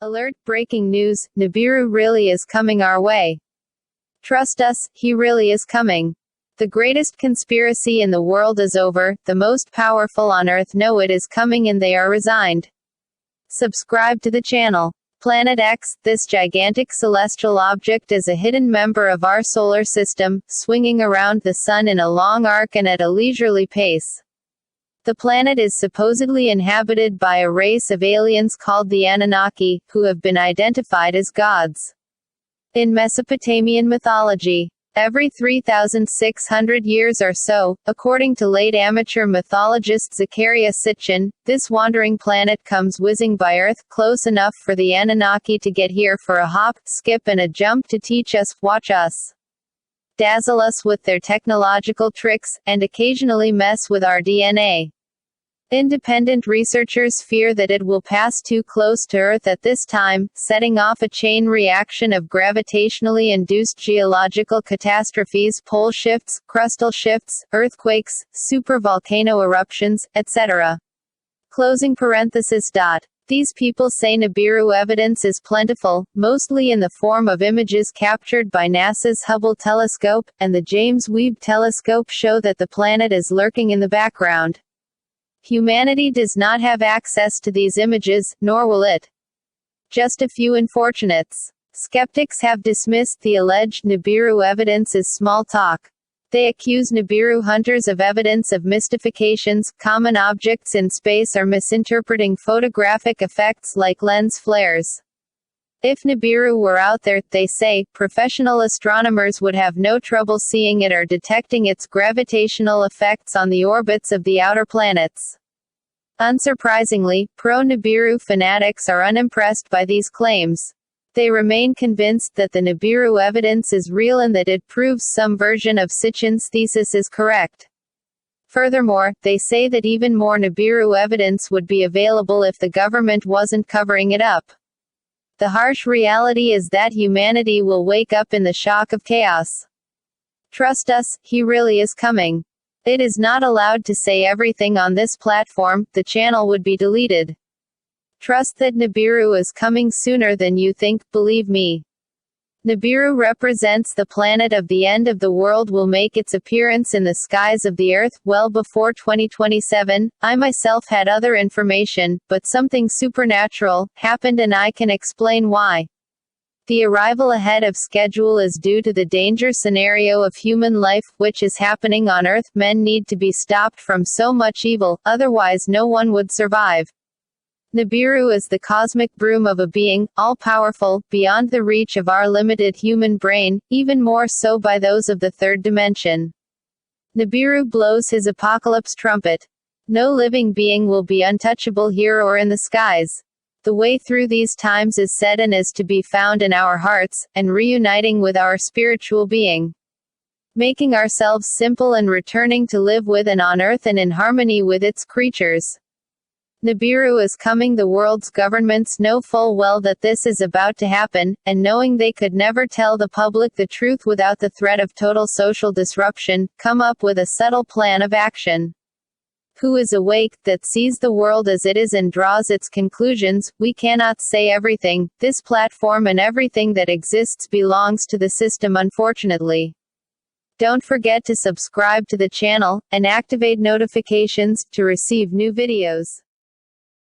Alert! Breaking news, Nibiru really is coming our way. Trust us, he really is coming. The greatest conspiracy in the world is over, the most powerful on Earth know it is coming and they are resigned. Subscribe to the channel. Planet X, this gigantic celestial object is a hidden member of our solar system, swinging around the sun in a long arc and at a leisurely pace. The planet is supposedly inhabited by a race of aliens called the Anunnaki, who have been identified as gods. In Mesopotamian mythology, every 3,600 years or so, according to late amateur mythologist Zechariah Sitchin, this wandering planet comes whizzing by Earth, close enough for the Anunnaki to get here for a hop, skip and a jump to teach us, watch us, dazzle us with their technological tricks, and occasionally mess with our DNA. Independent researchers fear that it will pass too close to Earth at this time, setting off a chain reaction of gravitationally induced geological catastrophes, pole shifts, crustal shifts, earthquakes, supervolcano eruptions, etc. Closing parenthesis. These people say Nibiru evidence is plentiful, mostly in the form of images captured by NASA's Hubble telescope, and the James Webb telescope show that the planet is lurking in the background. Humanity does not have access to these images, nor will it. Just a few unfortunates. Skeptics have dismissed the alleged Nibiru evidence as small talk. They accuse Nibiru hunters of evidence of mystifications, common objects in space or misinterpreting photographic effects like lens flares. If Nibiru were out there, they say, professional astronomers would have no trouble seeing it or detecting its gravitational effects on the orbits of the outer planets. Unsurprisingly, pro-Nibiru fanatics are unimpressed by these claims. They remain convinced that the Nibiru evidence is real and that it proves some version of Sitchin's thesis is correct. Furthermore, they say that even more Nibiru evidence would be available if the government wasn't covering it up. The harsh reality is that humanity will wake up in the shock of chaos. Trust us, he really is coming. It is not allowed to say everything on this platform, the channel would be deleted. Trust that Nibiru is coming sooner than you think, believe me. Nibiru represents the planet of the end of the world will make its appearance in the skies of the Earth, well before 2027. I myself had other information, but something supernatural happened and I can explain why. The arrival ahead of schedule is due to the danger scenario of human life, which is happening on Earth. Men need to be stopped from so much evil, otherwise no one would survive. Nibiru is the cosmic broom of a being, all-powerful, beyond the reach of our limited human brain, even more so by those of the third dimension. Nibiru blows his apocalypse trumpet. No living being will be untouchable here or in the skies. The way through these times is said and is to be found in our hearts, and reuniting with our spiritual being. Making ourselves simple and returning to live with and on Earth and in harmony with its creatures. Nibiru is coming. The world's governments know full well that this is about to happen, and knowing they could never tell the public the truth without the threat of total social disruption, come up with a subtle plan of action. Who is awake, that sees the world as it is and draws its conclusions? We cannot say everything. This platform and everything that exists belongs to the system, unfortunately. Don't forget to subscribe to the channel, and activate notifications, to receive new videos.